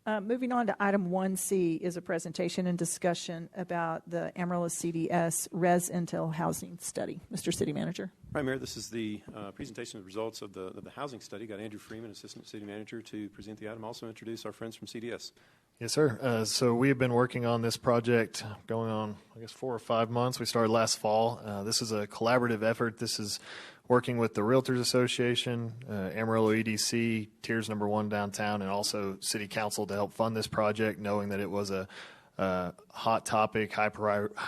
Moving on to item 1C is a presentation and discussion about the Amarillo CDS ResIntel housing study. Mr. City Manager. Right, Mayor, this is the presentation of the results of the housing study. Got Andrew Freeman, Assistant City Manager, to present the item. Also introduce our friends from CDS. Yes, sir. So we have been working on this project going on, I guess, 4 or 5 months. We started last fall. This is a collaborative effort. This is working with the Realtors Association, Amarillo EDC, TIRZ number 1 downtown, and also City Council to help fund this project, knowing that it was a hot topic, high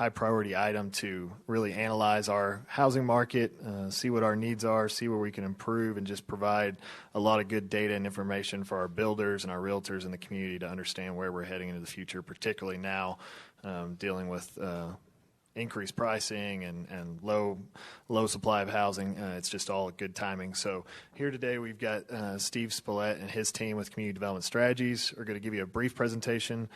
priority item to really analyze our housing market, see what our needs are, see where we can improve, and just provide a lot of good data and information for our builders and our realtors in the community to understand where we're heading into the future, particularly now dealing with increased pricing and low supply of housing. It's just all good timing. So here today we've got Steve Spillett and his team with Community Development Strategies are going to give you a brief presentation.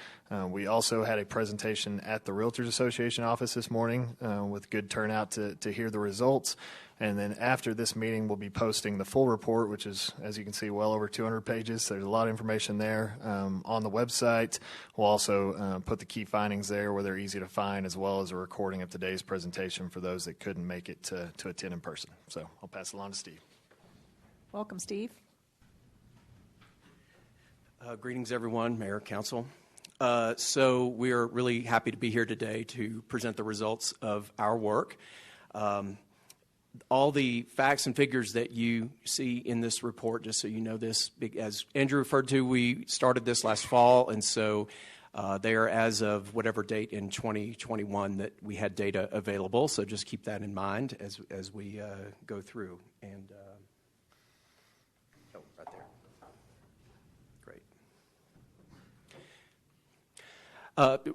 We also had a presentation at the Realtors Association office this morning with good turnout to hear the results. And then after this meeting, we'll be posting the full report, which is, as you can see, well over 200 pages. There's a lot of information there on the website. We'll also put the key findings there where they're easy to find, as well as a recording of today's presentation for those that couldn't make it to attend in person. So I'll pass it on to Steve. Welcome, Steve. Greetings, everyone, Mayor, Council. So we're really happy to be here today to present the results of our work. All the facts and figures that you see in this report, just so you know this, as Andrew referred to, we started this last fall, and so they are as of whatever date in 2021 that we had data available. So just keep that in mind as we go through. And oh, right there. Great.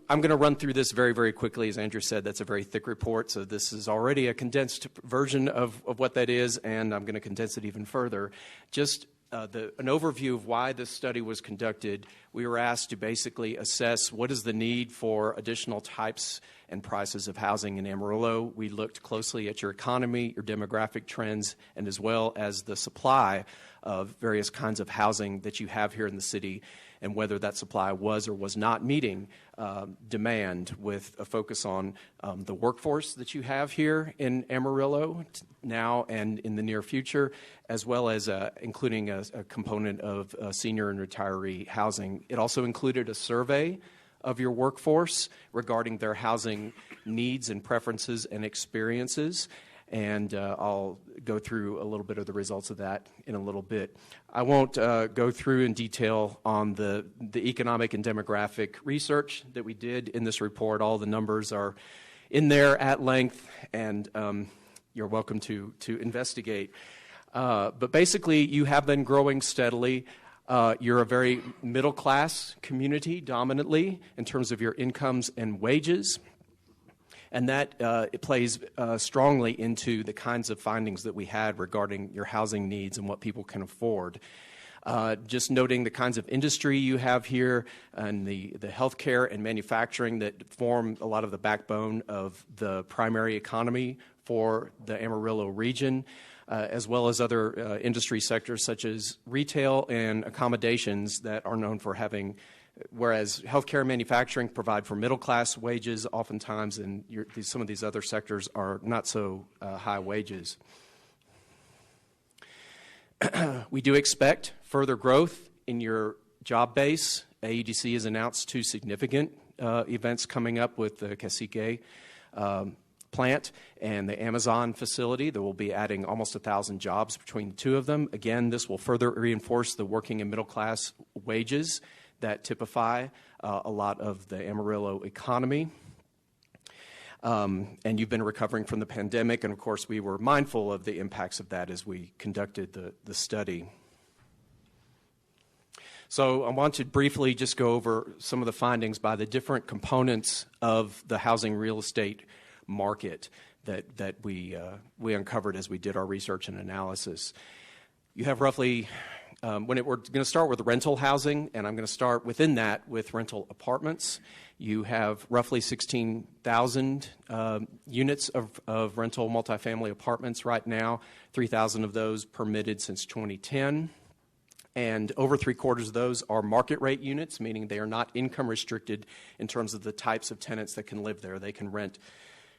I'm going to run through this very, very quickly. As Andrew said, that's a very thick report, so this is already a condensed version of what that is, and I'm going to condense it even further. Just an overview of why this study was conducted. We were asked to basically assess what is the need for additional types and prices of housing in Amarillo. We looked closely at your economy, your demographic trends, and as well as the supply of various kinds of housing that you have here in the city, and whether that supply was or was not meeting demand, with a focus on the workforce that you have here in Amarillo now and in the near future, as well as including a component of senior and retiree housing. It also included a survey of your workforce regarding their housing needs and preferences and experiences. And I'll go through a little bit of the results of that in a little bit. I won't go through in detail on the economic and demographic research that we did in this report. All the numbers are in there at length, and you're welcome to investigate. But basically, you have been growing steadily. You're a very middle-class community, dominantly, in terms of your incomes and wages. And that it plays strongly into the kinds of findings that we had regarding your housing needs and what people can afford. Just noting the kinds of industry you have here and the healthcare and manufacturing that form a lot of the backbone of the primary economy for the Amarillo region, as well as other industry sectors such as retail and accommodations that are known for having. Whereas healthcare and manufacturing provide for middle-class wages oftentimes, and some of these other sectors are not so high wages. We do expect further growth in your job base. AEDC has announced 2 significant events coming up with the Cacique plant and the Amazon facility. That will be adding almost 1,000 jobs between the 2 of them. Again, this will further reinforce the working and middle-class wages that typify a lot of the Amarillo economy. And you've been recovering from the pandemic, and of course we were mindful of the impacts of that as we conducted the study. So I want to briefly just go over some of the findings by the different components of the housing real estate market that we uncovered as we did our research and analysis. You have roughly we're going to start with rental housing, and I'm going to start within that with rental apartments. You have roughly 16,000 units of rental multifamily apartments right now, 3,000 of those permitted since 2010. And over 3/4 of those are market rate units, meaning they are not income restricted in terms of the types of tenants that can live there. They can rent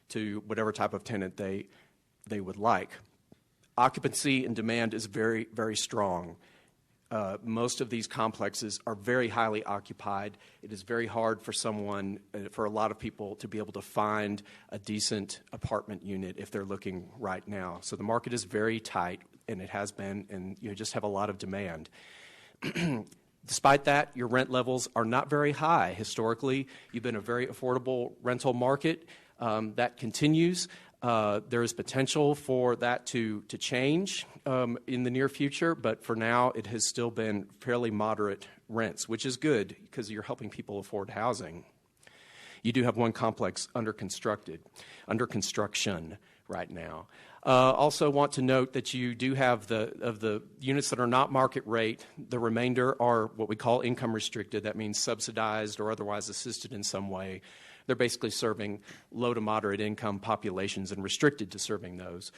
to whatever type of tenant they would like. Occupancy and demand is very, very strong. Most of these complexes are very highly occupied. It is very hard for for a lot of people to be able to find a decent apartment unit if they're looking right now. So the market is very tight, and it has been, and you just have a lot of demand. Despite that, your rent levels are not very high. Historically, you've been a very affordable rental market. That continues. There is potential for that to change in the near future, but for now, it has still been fairly moderate rents, which is good because you're helping people afford housing. You do have one complex under construction right now. Also want to note that you do have of the units that are not market rate, the remainder are what we call income restricted. That means subsidized or otherwise assisted in some way. They're basically serving low to moderate income populations and restricted to serving those.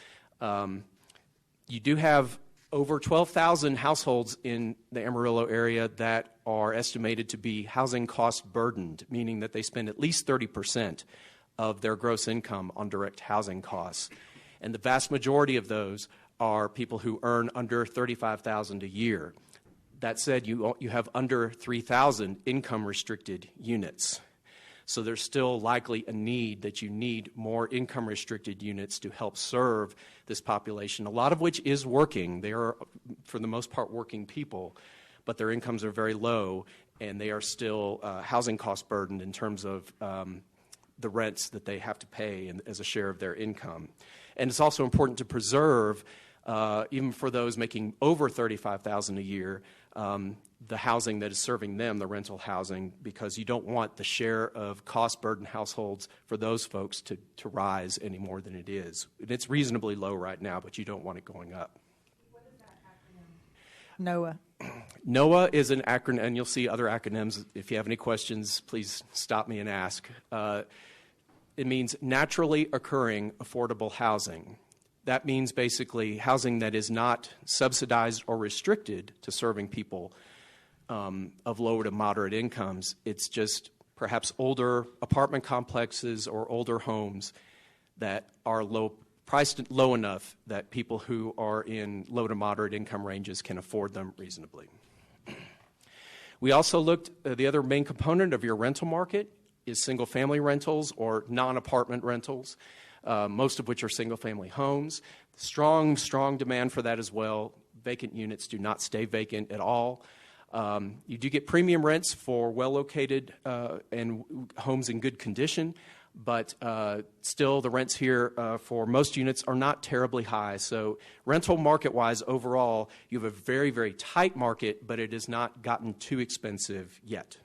You do have over 12,000 households in the Amarillo area that are estimated to be housing cost burdened, meaning that they spend at least 30% of their gross income on direct housing costs. And the vast majority of those are people who earn under $35,000 a year. That said, you have under 3,000 income restricted units. So there's still likely a need that you need more income restricted units to help serve this population, a lot of which is working. They are, for the most part, working people, but their incomes are very low, and they are still housing cost burdened in terms of the rents that they have to pay as a share of their income. And it's also important to preserve, even for those making over $35,000 a year, the housing that is serving them, the rental housing, because you don't want the share of cost-burdened households for those folks to rise any more than it is. And it's reasonably low right now, but you don't want it going up. What is that acronym? NOAA. NOAA is an acronym, and you'll see other acronyms. If you have any questions, please stop me and ask. It means naturally occurring affordable housing. That means basically housing that is not subsidized or restricted to serving people of lower to moderate incomes. It's just perhaps older apartment complexes or older homes that are priced low enough that people who are in low to moderate income ranges can afford them reasonably. We also looked at the other main component of your rental market is single-family rentals or non-apartment rentals, most of which are single-family homes. Strong demand for that as well. Vacant units do not stay vacant at all. You do get premium rents for well-located and homes in good condition, but still the rents here for most units are not terribly high. So rental market-wise overall, you have a very, very tight market, but it has not gotten too expensive yet.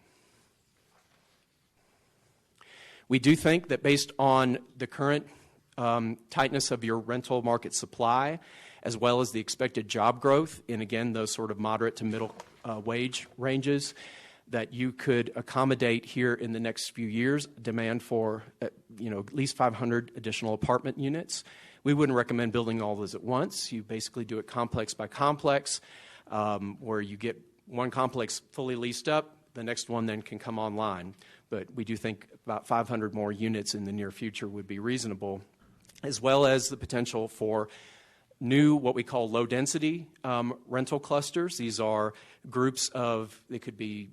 We do think that based on the current tightness of your rental market supply, as well as the expected job growth, and again, those sort of moderate to middle wage ranges, that you could accommodate here in the next few years demand for at least 500 additional apartment units. We wouldn't recommend building all those at once. You basically do it complex by complex, where you get one complex fully leased up, the next one then can come online. But we do think about 500 more units in the near future would be reasonable, as well as the potential for new, what we call low-density rental clusters. These are groups of, they could be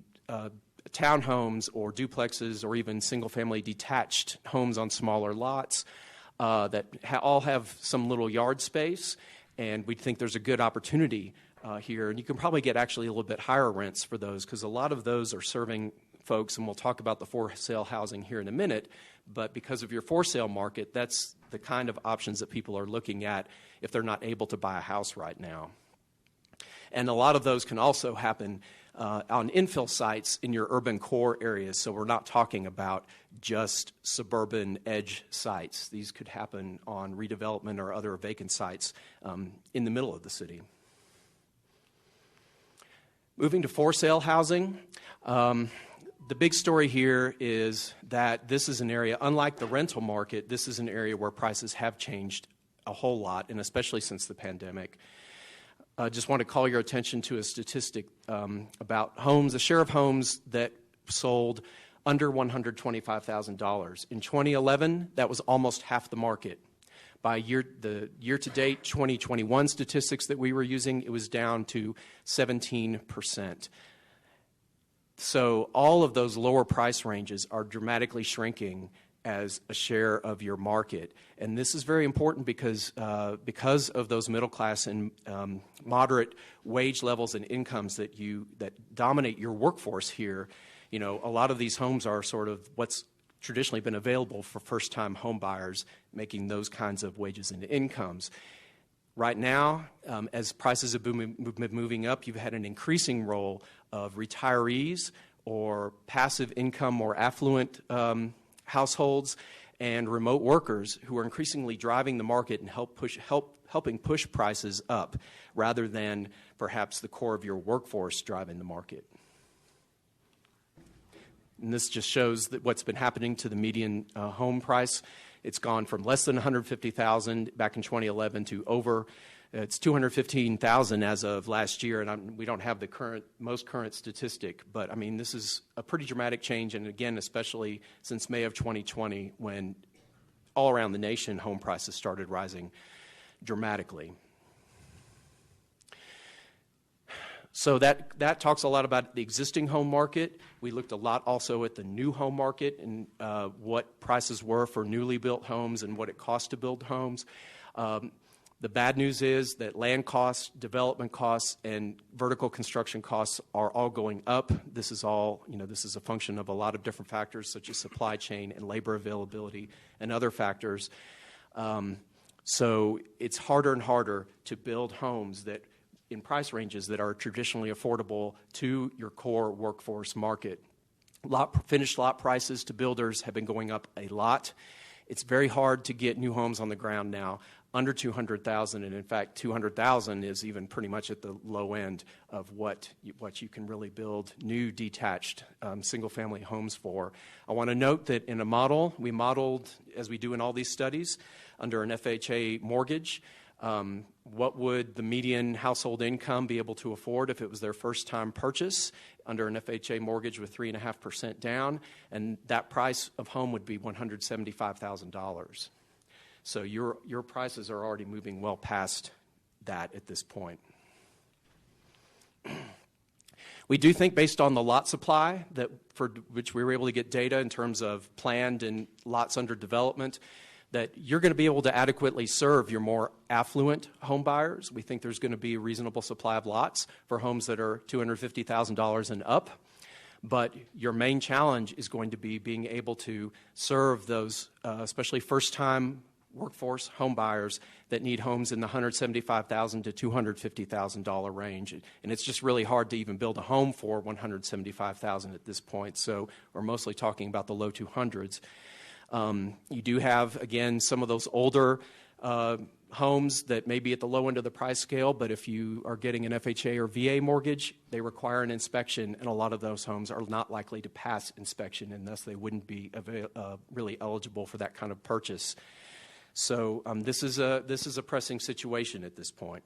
townhomes or duplexes or even single-family detached homes on smaller lots that all have some little yard space, and we think there's a good opportunity here. And you can probably get actually a little bit higher rents for those because a lot of those are serving folks, and we'll talk about the for-sale housing here in a minute, but because of your for-sale market, that's the kind of options that people are looking at if they're not able to buy a house right now. And a lot of those can also happen on infill sites in your urban core areas, so we're not talking about just suburban edge sites. These could happen on redevelopment or other vacant sites in the middle of the city. Moving to for-sale housing, the big story here is that this is an area, unlike the rental market, this is an area where prices have changed a whole lot, and especially since the pandemic. I just want to call your attention to a statistic about homes, the share of homes that sold under $125,000. In 2011, that was almost half the market. By the year-to-date 2021 statistics that we were using, it was down to 17%. So all of those lower price ranges are dramatically shrinking as a share of your market. And this is very important because of those middle class and moderate wage levels and incomes that dominate your workforce here. You know, a lot of these homes are sort of what's traditionally been available for first-time home buyers, making those kinds of wages and incomes. Right now, as prices have been moving up, you've had an increasing role of retirees or passive income, more affluent households, and remote workers who are increasingly driving the market and helping push prices up, rather than perhaps the core of your workforce driving the market. And this just shows that what's been happening to the median home price. It's gone from less than $150,000 back in 2011 to over it's $215,000 as of last year, and we don't have the most current statistic, but I mean, this is a pretty dramatic change, and again, especially since May of 2020, when all around the nation home prices started rising dramatically. So that talks a lot about the existing home market. We looked a lot also at the new home market and what prices were for newly built homes and what it cost to build homes. The bad news is that land costs, development costs, and vertical construction costs are all going up. This is all, this is a function of a lot of different factors such as supply chain and labor availability and other factors. So it's harder and harder to build homes that in price ranges that are traditionally affordable to your core workforce market. Finished lot prices to builders have been going up a lot. It's very hard to get new homes on the ground now under $200,000, and in fact, $200,000 is even pretty much at the low end of what you can really build new detached single-family homes for. I want to note that in a model, we modeled, as we do in all these studies, under an FHA mortgage, what would the median household income be able to afford if it was their first-time purchase under an FHA mortgage with 3.5% down, and that price of home would be $175,000. So your prices are already moving well past that at this point. We do think, based on the lot supply that for which we were able to get data in terms of planned and lots under development, that you're going to be able to adequately serve your more affluent home buyers. We think there's going to be a reasonable supply of lots for homes that are $250,000 and up. But your main challenge is going to be being able to serve those, especially first-time workforce home buyers that need homes in the $175,000 to $250,000 range. And it's just really hard to even build a home for $175,000 at this point. So we're mostly talking about the low 200s. You do have, again, some of those older homes that may be at the low end of the price scale, but if you are getting an FHA or VA mortgage, they require an inspection, and a lot of those homes are not likely to pass inspection, and thus they wouldn't be really eligible for that kind of purchase. So this is a pressing situation at this point.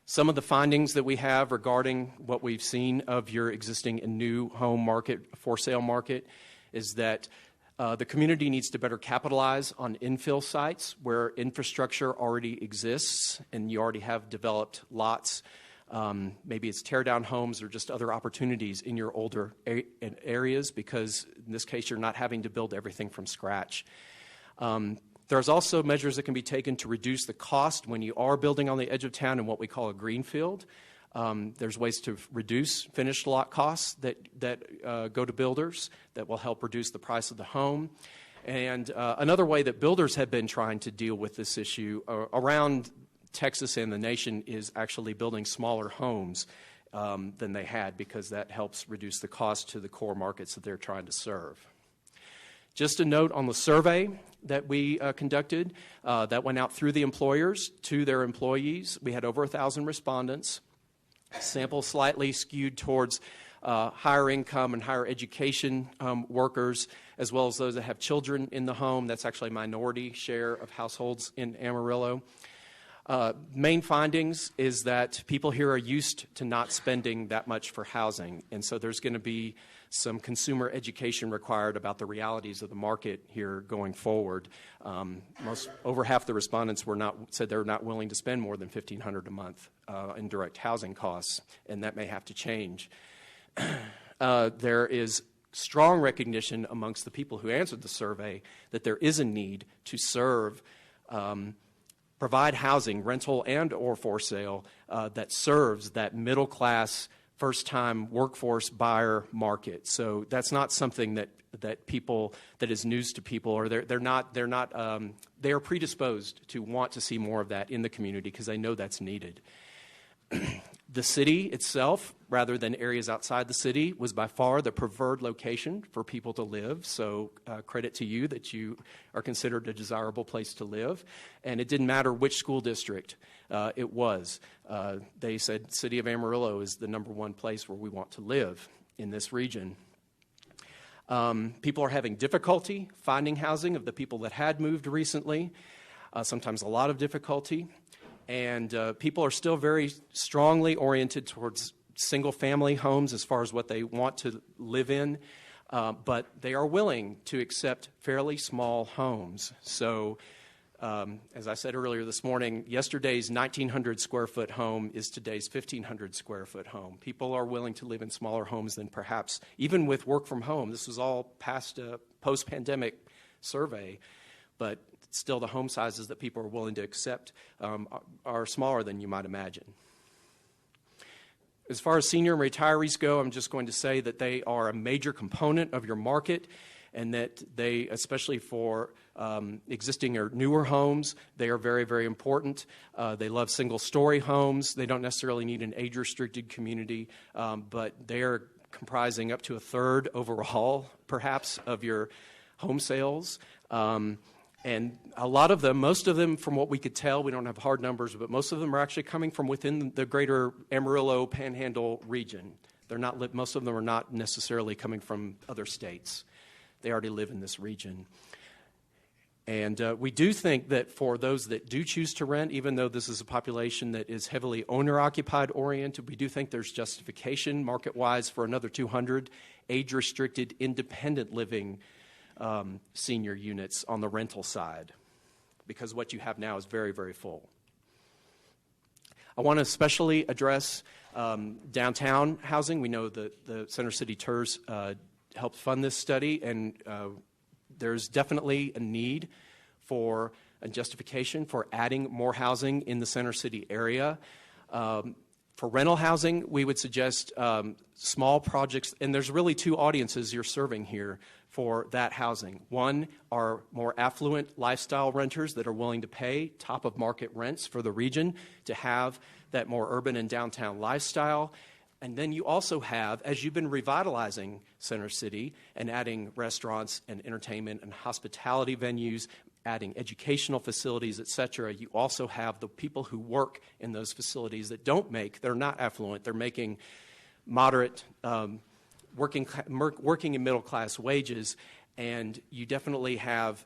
Some of the findings that we have regarding what we've seen of your existing and new home market, for sale market, is that the community needs to better capitalize on infill sites where infrastructure already exists and you already have developed lots. Maybe it's tear down homes or just other opportunities in your older areas, because in this case you're not having to build everything from scratch. There's also measures that can be taken to reduce the cost when you are building on the edge of town in what we call a greenfield. There's ways to reduce finished lot costs that go to builders that will help reduce the price of the home. And another way that builders have been trying to deal with this issue around Texas and the nation is actually building smaller homes than they had, because that helps reduce the cost to the core markets that they're trying to serve. Just a note on the survey that we conducted that went out through the employers to their employees. We had over 1,000 respondents. Sample slightly skewed towards higher income and higher education workers, as well as those that have children in the home. That's actually a minority share of households in Amarillo. Main findings is that people here are used to not spending that much for housing, and so there's going to be some consumer education required about the realities of the market here going forward. Over half the respondents said they're not willing to spend more than $1,500 a month in direct housing costs, and that may have to change. There is strong recognition amongst the people who answered the survey that there is a need to provide housing, rental and or for sale, that serves that middle class, first-time workforce buyer market. So that's not something that is news to people, or they are predisposed to want to see more of that in the community because they know that's needed. The city itself, rather than areas outside the city, was by far the preferred location for people to live. So credit to you that you are considered a desirable place to live. And it didn't matter which school district it was. They said City of Amarillo is the #1 place where we want to live in this region. People are having difficulty finding housing of the people that had moved recently, sometimes a lot of difficulty. And people are still very strongly oriented towards single-family homes as far as what they want to live in, but they are willing to accept fairly small homes. So, as I said earlier this morning, yesterday's 1,900 square foot home is today's 1,500 square foot home. People are willing to live in smaller homes than perhaps, even with work from home. This was all past a post-pandemic survey, but still the home sizes that people are willing to accept are smaller than you might imagine. As far as senior and retirees go, I'm just going to say that they are a major component of your market, and that they, especially for existing or newer homes, they are very, very important. They love single-story homes. They don't necessarily need an age-restricted community, but they are comprising up to a third overall, perhaps, of your home sales. And a lot of them, most of them, from what we could tell, we don't have hard numbers, but most of them are actually coming from within the greater Amarillo Panhandle region. Most of them are not necessarily coming from other states. They already live in this region. And we do think that for those that do choose to rent, even though this is a population that is heavily owner-occupied oriented, we do think there's justification market-wise for another 200 age-restricted independent living senior units on the rental side, because what you have now is very, very full. I want to especially address downtown housing. We know that the Center City TIRZ helped fund this study, and there's definitely a need for a justification for adding more housing in the Center City area. For rental housing, we would suggest small projects, and there's really two audiences you're serving here for that housing. One are more affluent lifestyle renters that are willing to pay top-of-market rents for the region to have that more urban and downtown lifestyle. And then you also have, as you've been revitalizing Center City and adding restaurants and entertainment and hospitality venues, adding educational facilities, et cetera, you also have the people who work in those facilities that they're not affluent, they're making moderate, working in middle-class wages, and you definitely have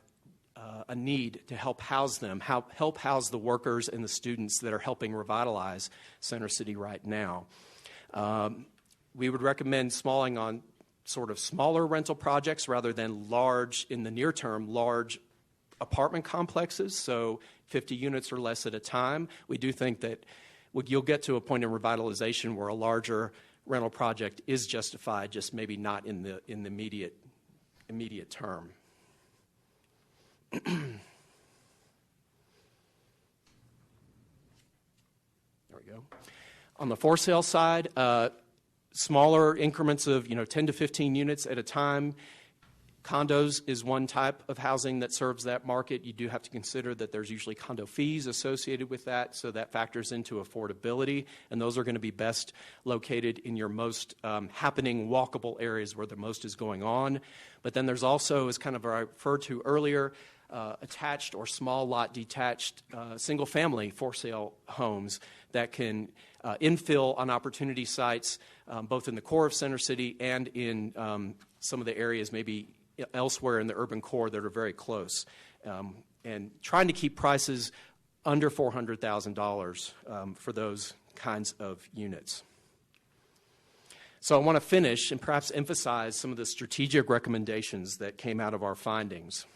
a need to help house them, help house the workers and the students that are helping revitalize Center City right now. We would recommend smalling on sort of smaller rental projects rather than large, in the near term, large apartment complexes, so 50 units or less at a time. We do think that you'll get to a point in revitalization where a larger rental project is justified, just maybe not in the immediate term. There we go. On the for sale side, smaller increments of 10 to 15 units at a time. Condos is one type of housing that serves that market. You do have to consider that there's usually condo fees associated with that, so that factors into affordability, and those are going to be best located in your most happening, walkable areas where the most is going on. But then there's also, as kind of I referred to earlier, attached or small lot detached single-family for-sale homes that can infill on opportunity sites, both in the core of Center City and in some of the areas maybe elsewhere in the urban core that are very close. And trying to keep prices under $400,000 for those kinds of units. So I want to finish and perhaps emphasize some of the strategic recommendations that came out of our findings.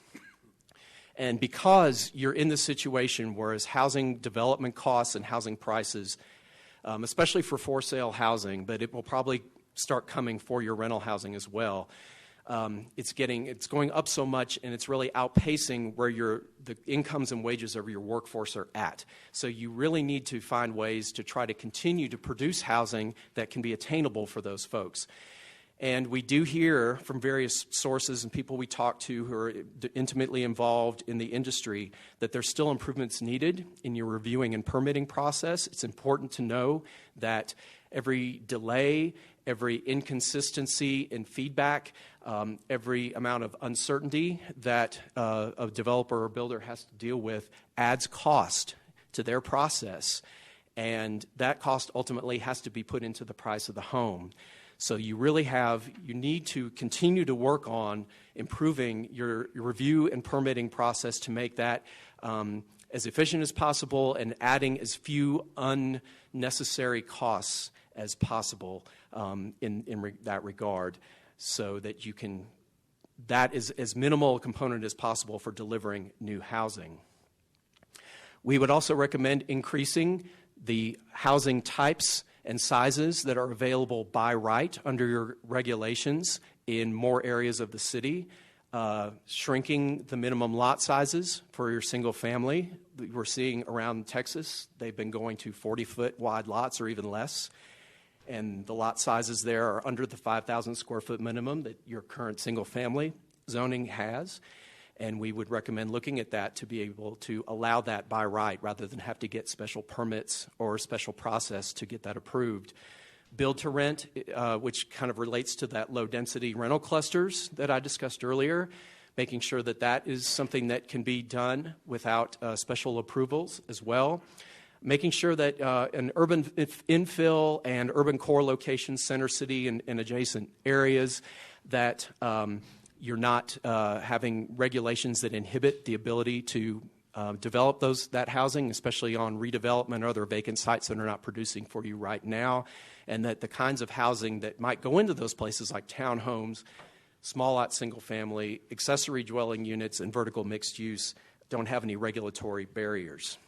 And because you're in the situation where as housing development costs and housing prices, especially for sale housing, but it will probably start coming for your rental housing as well, it's going up so much, and it's really outpacing where the incomes and wages of your workforce are at. So you really need to find ways to try to continue to produce housing that can be attainable for those folks. And we do hear from various sources and people we talk to who are intimately involved in the industry that there's still improvements needed in your reviewing and permitting process. It's important to know that every delay, every inconsistency in feedback, every amount of uncertainty that a developer or builder has to deal with adds cost to their process. And that cost ultimately has to be put into the price of the home. So you need to continue to work on improving your review and permitting process to make that as efficient as possible and adding as few unnecessary costs as possible in that regard, so that that is as minimal a component as possible for delivering new housing. We would also recommend increasing the housing types and sizes that are available by right under your regulations in more areas of the city, shrinking the minimum lot sizes for your single family. We're seeing around Texas, they've been going to 40-foot wide lots or even less, and the lot sizes there are under the 5,000 square foot minimum that your current single family zoning has. And we would recommend looking at that to be able to allow that by right rather than have to get special permits or a special process to get that approved. Build to rent, which kind of relates to that low density rental clusters that I discussed earlier, making sure that that is something that can be done without special approvals as well. Making sure that an urban infill and urban core locations, center city and adjacent areas, that you're not having regulations that inhibit the ability to develop that housing, especially on redevelopment or other vacant sites that are not producing for you right now, and that the kinds of housing that might go into those places like townhomes, small lot single family, accessory dwelling units, and vertical mixed use don't have any regulatory barriers.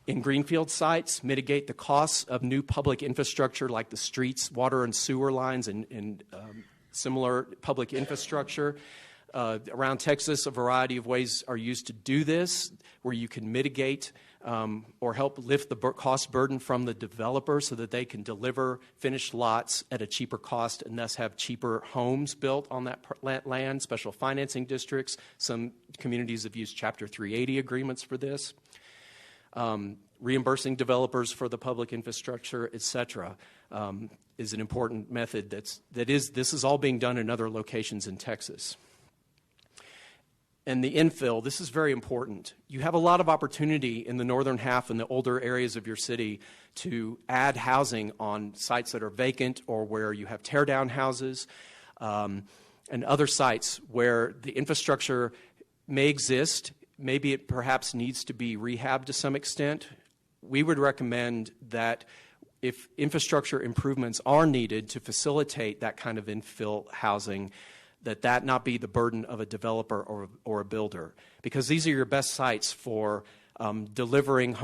In greenfield sites, mitigate the costs of new public infrastructure like the streets, water and sewer lines, and similar public infrastructure. Around Texas, a variety of ways are used to do this, where you can mitigate or help lift the cost burden from the developer so that they can deliver finished lots at a cheaper cost and thus have cheaper homes built on that land, special financing districts. Some communities have used Chapter 380 agreements for this. Reimbursing developers for the public infrastructure, et cetera, is an important method. This is all being done in other locations in Texas. And the infill, this is very important. You have a lot of opportunity in the northern half and the older areas of your city to add housing on sites that are vacant or where you have tear-down houses, and other sites where the infrastructure may exist. Maybe it perhaps needs to be rehabbed to some extent. We would recommend that if infrastructure improvements are needed to facilitate that kind of infill housing, that not be the burden of a developer or a builder, because these are your best sites for delivering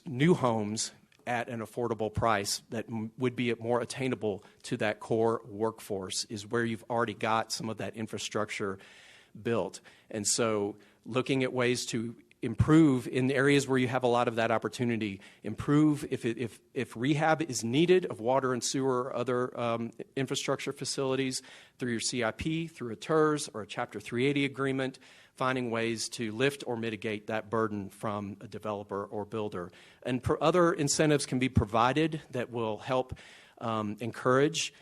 new homes at an affordable price that would be more attainable to that core workforce, is where you've already got some of that infrastructure built. And so looking at ways to improve in areas where you have a lot of that opportunity, improve if rehab is needed of water and sewer or other infrastructure facilities through your CIP, through a TIRZ or a Chapter 380 agreement, finding ways to lift or mitigate that burden from a developer or builder. And other incentives can be provided that will help encourage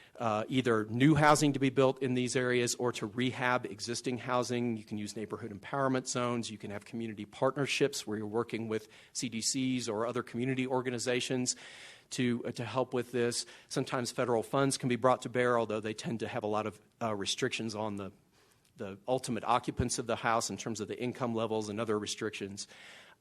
either new housing to be built in these areas or to rehab existing housing. You can use neighborhood empowerment zones. You can have community partnerships where you're working with CDCs or other community organizations to help with this. Sometimes federal funds can be brought to bear, although they tend to have a lot of restrictions on the the ultimate occupants of the house in terms of the income levels and other restrictions.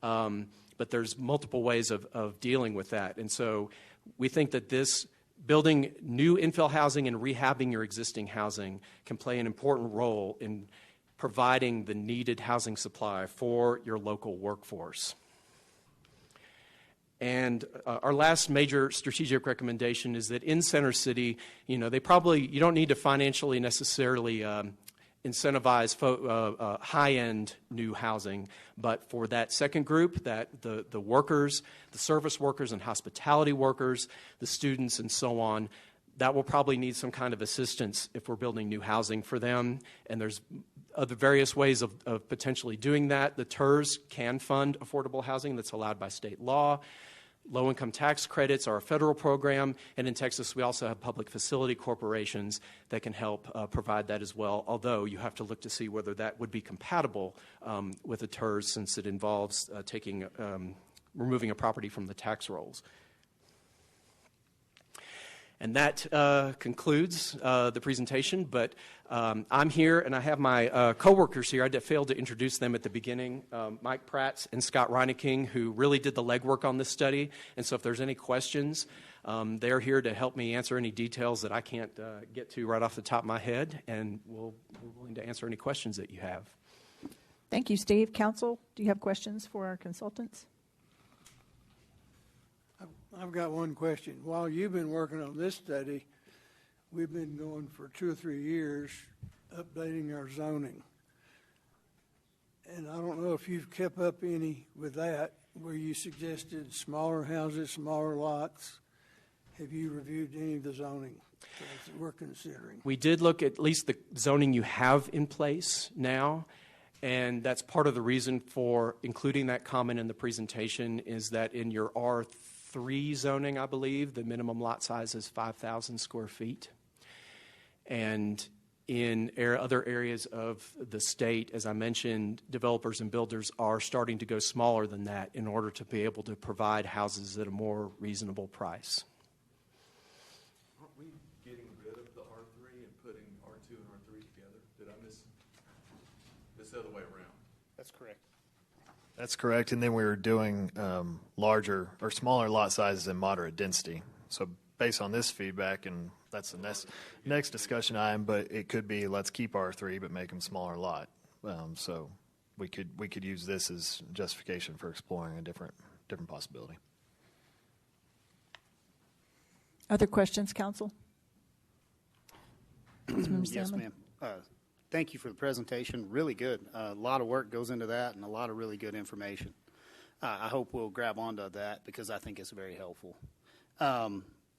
But there's multiple ways of dealing with that. And so we think that this building new infill housing and rehabbing your existing housing can play an important role in providing the needed housing supply for your local workforce. And our last major strategic recommendation is that in Center City, you don't need to financially necessarily incentivize high-end new housing, but for that second group, that the workers, the service workers and hospitality workers, the students and so on, that will probably need some kind of assistance if we're building new housing for them. And there's other various ways of potentially doing that. The TIRZ can fund affordable housing that's allowed by state law. Low-income tax credits are a federal program, and in Texas we also have public facility corporations that can help provide that as well, although you have to look to see whether that would be compatible with a TIRZ, since it involves removing a property from the tax rolls. And that concludes the presentation, but I'm here and I have my coworkers here. I failed to introduce them at the beginning, Mike Pratt and Scott Reineking, who really did the legwork on this study. And so if there's any questions, they're here to help me answer any details that I can't get to right off the top of my head, and we're willing to answer any questions that you have. Thank you, Steve. Council, do you have questions for our consultants? I've got one question. While you've been working on this study, we've been going for 2 or 3 years updating our zoning. And I don't know if you've kept up any with that, where you suggested smaller houses, smaller lots. Have you reviewed any of the zoning that we're considering? We did look at least the zoning you have in place now. And that's part of the reason for including that comment in the presentation, is that in your R3 zoning, I believe, the minimum lot size is 5,000 square feet. And in other areas of the state, as I mentioned, developers and builders are starting to go smaller than that in order to be able to provide houses at a more reasonable price. Aren't we getting rid of the R3 and putting R2 and R3 together? Did I miss this other way around? That's correct. That's correct. And then we were doing larger or smaller lot sizes and moderate density. So based on this feedback, and that's the next discussion item, but it could be, let's keep R3 but make them smaller lot. So we could use this as justification for exploring a different possibility. Other questions, Council? Yes, ma'am. Thank you for the presentation. Really good. A lot of work goes into that and a lot of really good information. I hope we'll grab onto that because I think it's very helpful.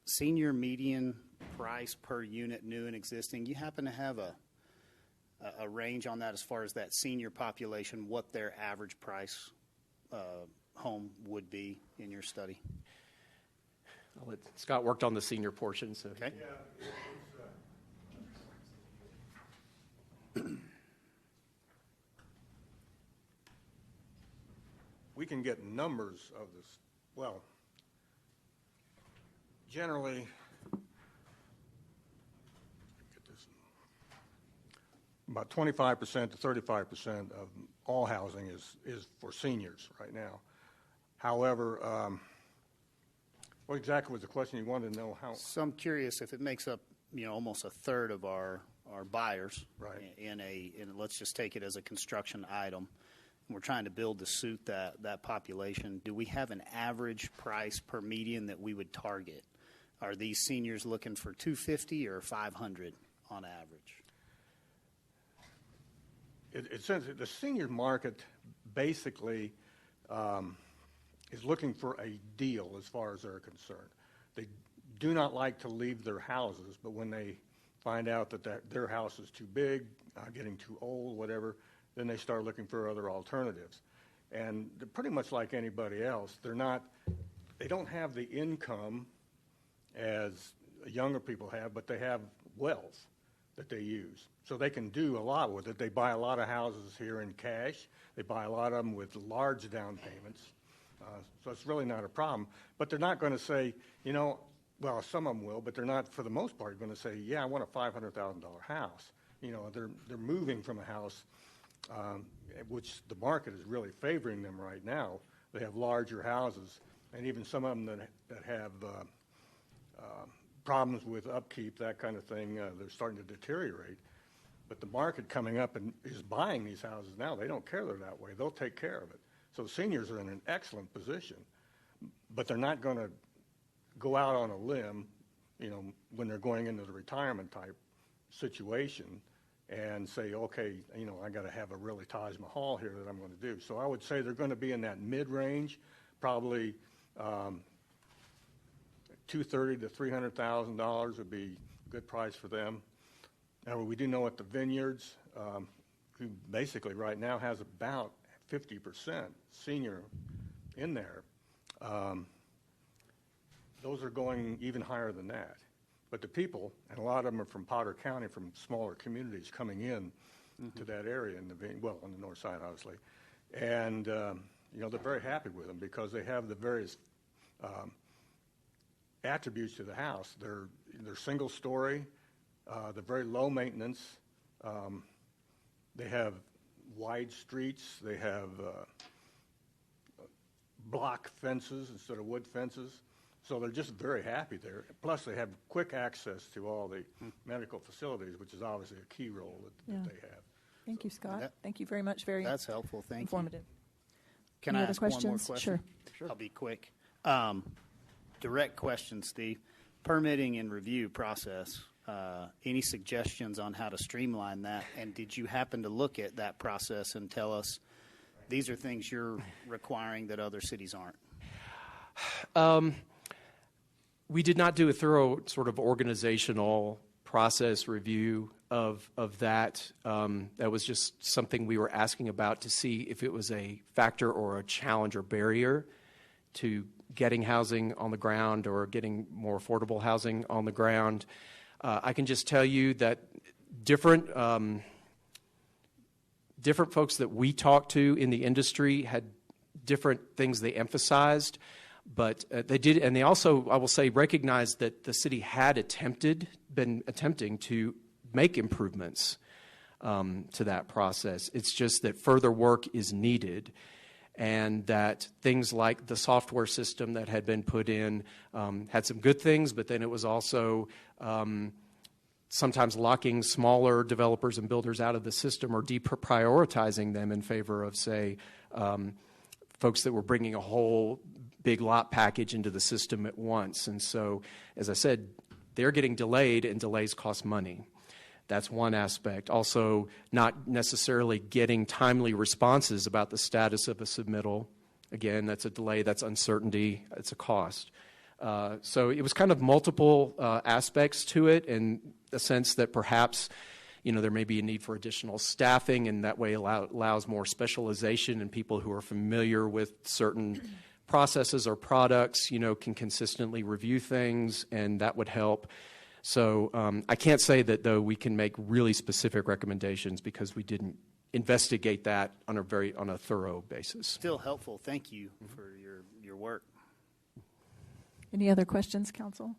Senior median price per unit, new and existing, you happen to have a range on that as far as that senior population, what their average price home would be in your study? Scott worked on the senior portion. So. Okay. We can get numbers of this. Well, generally, about 25% to 35% of all housing is for seniors right now. However, what exactly was the question you wanted to know? How? So I'm curious if it makes up, almost a third of our buyers, right, in let's just take it as a construction item. We're trying to build to suit that population. Do we have an average price per median that we would target? Are these seniors looking for $250 or $500 on average? It says that the senior market basically is looking for a deal as far as they're concerned. They do not like to leave their houses, but when they find out that their house is too big, getting too old, whatever, then they start looking for other alternatives. And they're pretty much like anybody else. They don't have the income as younger people have, but they have wealth that they use. So they can do a lot with it. They buy a lot of houses here in cash. They buy a lot of them with large down payments. So it's really not a problem. But they're not going to say, well, some of them will, but they're not, for the most part, going to say, yeah, I want a $500,000 house. they're moving from a house, which the market is really favoring them right now. They have larger houses, and even some of them that have problems with upkeep, that kind of thing, they're starting to deteriorate. But the market coming up and is buying these houses now. They don't care they're that way. They'll take care of it. So seniors are in an excellent position, but they're not going to go out on a limb, when they're going into the retirement type situation and say, okay, I got to have a really Taj Mahal here that I'm going to do. So I would say they're going to be in that mid-range, probably $230,000 to $300,000 would be a good price for them. Now, we do know at the Vineyards, who basically right now has about 50% senior in there, those are going even higher than that. But the people, and a lot of them are from Potter County, from smaller communities coming in to that area, on the north side, obviously. And, they're very happy with them because they have the various attributes to the house. They're single story. They're very low maintenance. They have wide streets. They have block fences instead of wood fences. So they're just very happy there. Plus, they have quick access to all the medical facilities, which is obviously a key role that they have. Thank you, Scott. Thank you very much. Very That's helpful. Thank informative. you. Can Any I other ask one more questions? question? Sure. I'll be quick. Direct question, Steve. Permitting and review process. Any suggestions on how to streamline that? And did you happen to look at that process and tell us these are things you're requiring that other cities aren't? We did not do a thorough sort of organizational process review of that. That was just something we were asking about to see if it was a factor or a challenge or barrier to getting housing on the ground or getting more affordable housing on the ground. I can just tell you that different folks that we talked to in the industry had different things they emphasized. But they did, and they also, I will say, recognized that the city had been attempting to make improvements to that process. It's just that further work is needed, and that things like the software system that had been put in had some good things, but then it was also sometimes locking smaller developers and builders out of the system or deprioritizing them in favor of, say, folks that were bringing a whole big lot package into the system at once. And so, as I said, they're getting delayed, and delays cost money. That's one aspect. Also, not necessarily getting timely responses about the status of a submittal. Again, that's a delay, that's uncertainty, it's a cost. So it was kind of multiple aspects to it, in the sense that perhaps there may be a need for additional staffing, and that way allows more specialization, and people who are familiar with certain processes or products, can consistently review things, and that would help. So I can't say that, though, we can make really specific recommendations because we didn't investigate that on a thorough basis. Still helpful. Thank you for your work. Any other questions, Council?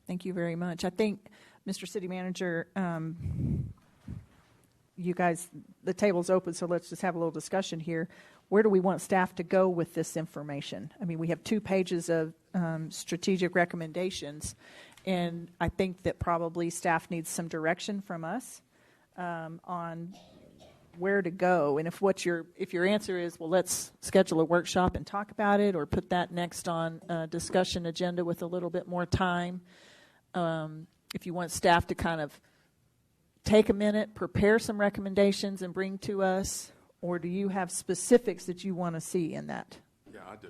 Thank you very much. I think, Mr. City Manager, you guys, the table's open, so let's just have a little discussion here. Where do we want staff to go with this information? I mean, we have 2 pages of strategic recommendations, and I think that probably staff needs some direction from us on where to go. And if your answer is, well, let's schedule a workshop and talk about it, or put that next on a discussion agenda with a little bit more time. If you want staff to kind of take a minute, prepare some recommendations, and bring to us, or do you have specifics that you want to see in that? Yeah, I do.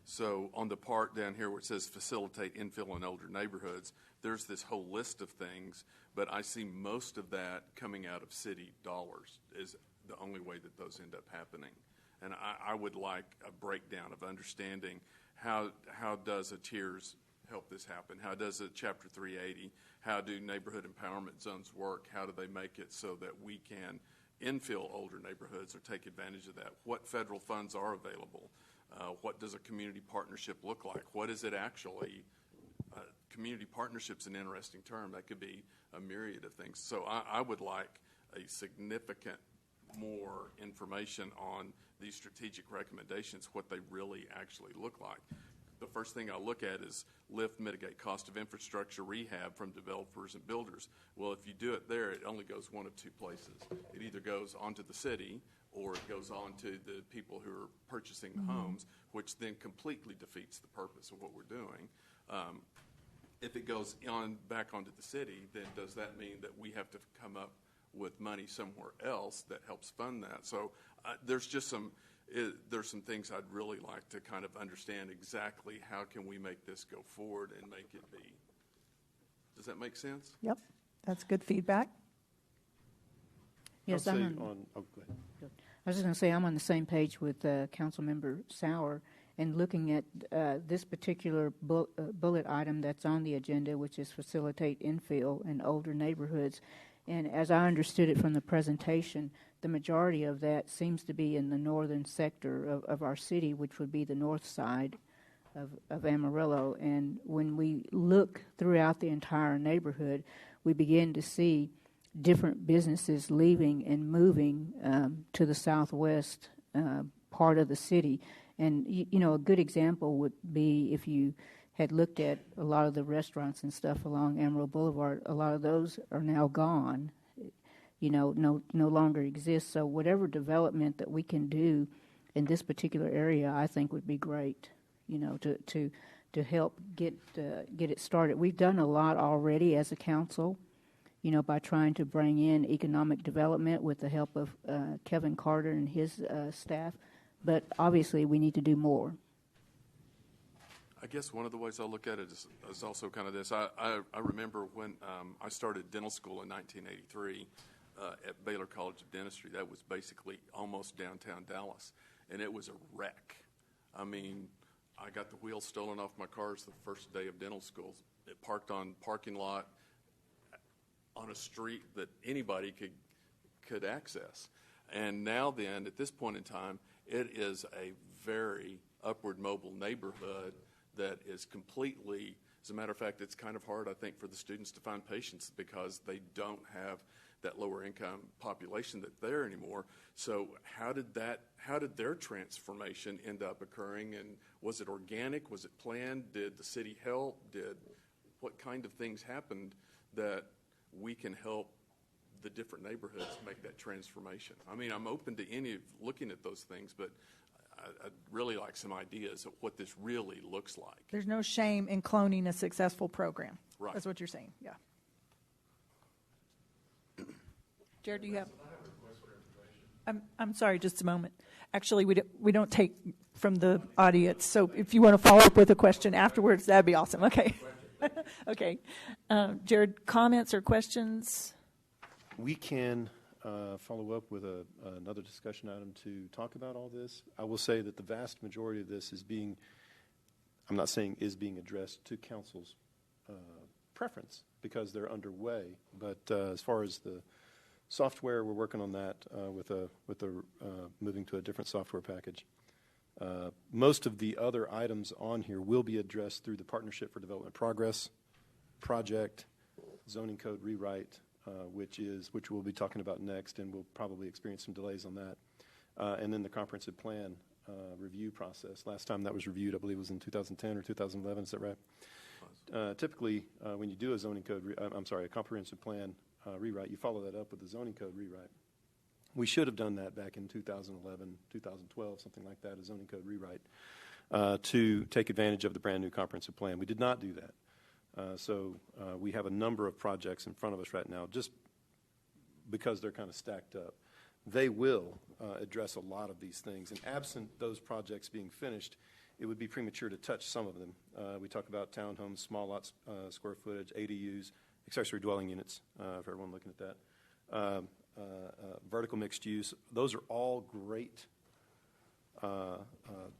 So on the part down here where it says facilitate infill in older neighborhoods, there's this whole list of things, but I see most of that coming out of city dollars is the only way that those end up happening. And I would like a breakdown of understanding how does a TIRZ help this happen? How does a Chapter 380? How do neighborhood empowerment zones work? How do they make it so that we can infill older neighborhoods or take advantage of that? What federal funds are available? What does a community partnership look like? What does it actually community partnership's an interesting term. That could be a myriad of things. So I would like a significant more information on these strategic recommendations, what they really actually look like. The first thing I look at is lift, mitigate cost of infrastructure rehab from developers and builders. Well, if you do it there, it only goes one of two places. It either goes onto the city or it goes on to the people who are purchasing the homes, which then completely defeats the purpose of what we're doing. If it goes on back onto the city, then does that mean that we have to come up with money somewhere else that helps fund that? So there's just there's some things I'd really like to kind of understand exactly how can we make this go forward and make it be. Does that make sense? Yep, that's good feedback. Yes, go ahead. I was just going to say I'm on the same page with Councilmember Sauer, and looking at this particular bullet item that's on the agenda, which is facilitate infill in older neighborhoods. And as I understood it from the presentation, the majority of that seems to be in the northern sector of our city, which would be the north side of Amarillo. And when we look throughout the entire neighborhood, we begin to see different businesses leaving and moving to the southwest part of the city. And, you know, a good example would be if you had looked at a lot of the restaurants and stuff along Amarillo Boulevard, a lot of those are now gone, you know, no longer exist. So whatever development that we can do in this particular area, I think would be great, you know, to help get it started. We've done a lot already as a council, you know, by trying to bring in economic development with the help of Kevin Carter and his staff. But obviously we need to do more. I guess one of the ways I look at it is also kind of this. I remember when I started dental school in 1983 at Baylor College of Dentistry. That was basically almost downtown Dallas, and it was a wreck. I mean, I got the wheels stolen off my cars the first day of dental school. It parked on parking lot on a street that anybody could access. And now then, at this point in time, it is a very upward mobile neighborhood that is completely, as a matter of fact, it's kind of hard, I think, for the students to find patients because they don't have that lower income population that's there anymore. So how did their transformation end up occurring? And was it organic? Was it planned? Did the city help? What kind of things happened that we can help the different neighborhoods make that transformation? I mean, I'm open to looking at those things, but I'd really like some ideas of what this really looks like. There's no shame in cloning a successful program. Right. That's what you're saying, yeah. Jared, do you have? I'm sorry, just a moment. Actually, we don't take from the audience, so if you want to follow up with a question afterwards, that'd be awesome. Okay. Okay. Jared, comments or questions? We can follow up with another discussion item to talk about all this. I will say that the vast majority of this is being, I'm not saying is being addressed to council's preference because they're underway, but as far as the software, we're working on that with moving to a different software package. Most of the other items on here will be addressed through the Partnership for Development Progress project, zoning code rewrite, which we'll be talking about next, and we'll probably experience some delays on that. And then the comprehensive plan review process. Last time that was reviewed, I believe, was in 2010 or 2011. Is that right? Typically, when you do a zoning code, a comprehensive plan rewrite, you follow that up with a zoning code rewrite. We should have done that back in 2011, 2012, something like that, a zoning code rewrite, to take advantage of the brand new comprehensive plan. We did not do that. So we have a number of projects in front of us right now, just because they're kind of stacked up. They will address a lot of these things. And absent those projects being finished, it would be premature to touch some of them. We talk about townhomes, small lots, square footage, ADUs, accessory dwelling units, for everyone looking at that. Vertical mixed use. Those are all great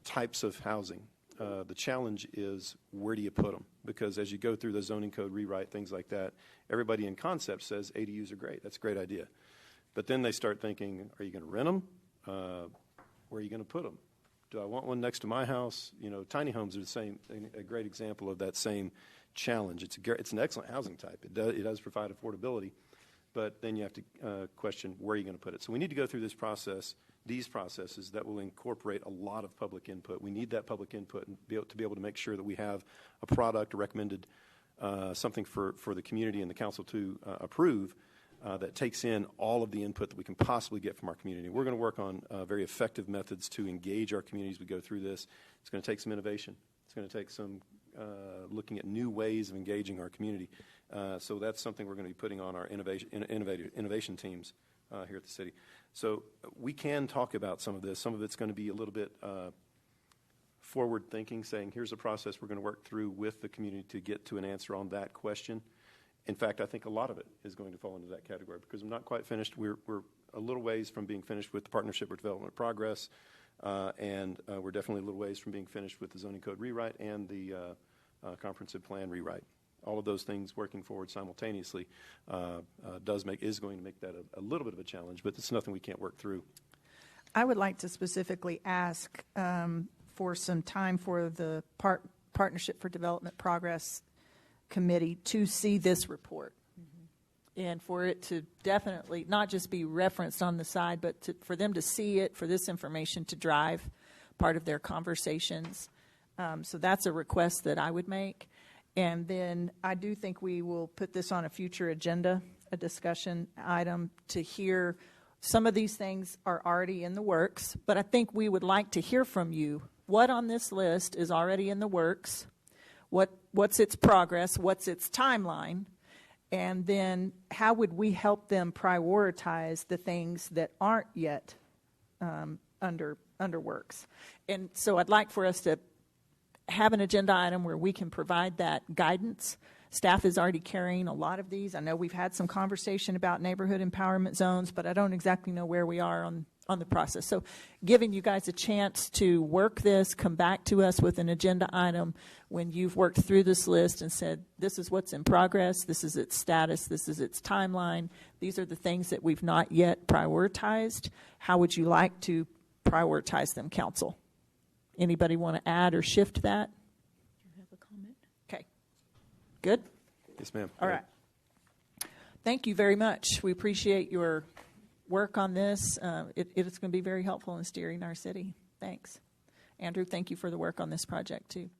types of housing. The challenge is, where do you put them? Because as you go through the zoning code rewrite, things like that, everybody in concept says ADUs are great. That's a great idea. But then they start thinking, are you going to rent them? Where are you going to put them? Do I want one next to my house? You know, tiny homes are a great example of that same challenge. It's an excellent housing type. It does provide affordability, but then you have to question where you're going to put it. So we need to go through these processes that will incorporate a lot of public input. We need that public input and to be able to make sure that we have a product, a recommended something for the community and the council to approve that takes in all of the input that we can possibly get from our community. We're going to work on very effective methods to engage our community as we go through this. It's going to take some innovation. It's going to take some looking at new ways of engaging our community. So that's something we're going to be putting on our innovation teams here at the city. So we can talk about some of this. Some of it's going to be a little bit forward thinking, saying here's a process we're going to work through with the community to get to an answer on that question. In fact, I think a lot of it is going to fall into that category because we're not quite finished. We're a little ways from being finished with the Partnership for Development Progress, and we're definitely a little ways from being finished with the zoning code rewrite and the comprehensive plan rewrite. All of those things working forward simultaneously is going to make that a little bit of a challenge, but it's nothing we can't work through. I would like to specifically ask for some time for the Partnership for Development Progress Committee to see this report, and for it to definitely not just be referenced on the side, but for them to see it, for this information to drive part of their conversations. So that's a request that I would make. And then I do think we will put this on a future agenda, a discussion item, to hear some of these things are already in the works, but I think we would like to hear from you. What on this list is already in the works? What's its progress? What's its timeline? And then how would we help them prioritize the things that aren't yet under works? And so I'd like for us to have an agenda item where we can provide that guidance. Staff is already carrying a lot of these. I know we've had some conversation about neighborhood empowerment zones, but I don't exactly know where we are on the process. So giving you guys a chance to work this, come back to us with an agenda item when you've worked through this list and said, this is what's in progress, this is its status, this is its timeline, these are the things that we've not yet prioritized. How would you like to prioritize them, council? Anybody want to add or shift that? Do you have a comment? Okay. Good? Yes, ma'am. All right. Thank you very much. We appreciate your work on this. It's going to be very helpful in steering our city. Thanks. Andrew, thank you for the work on this project, too.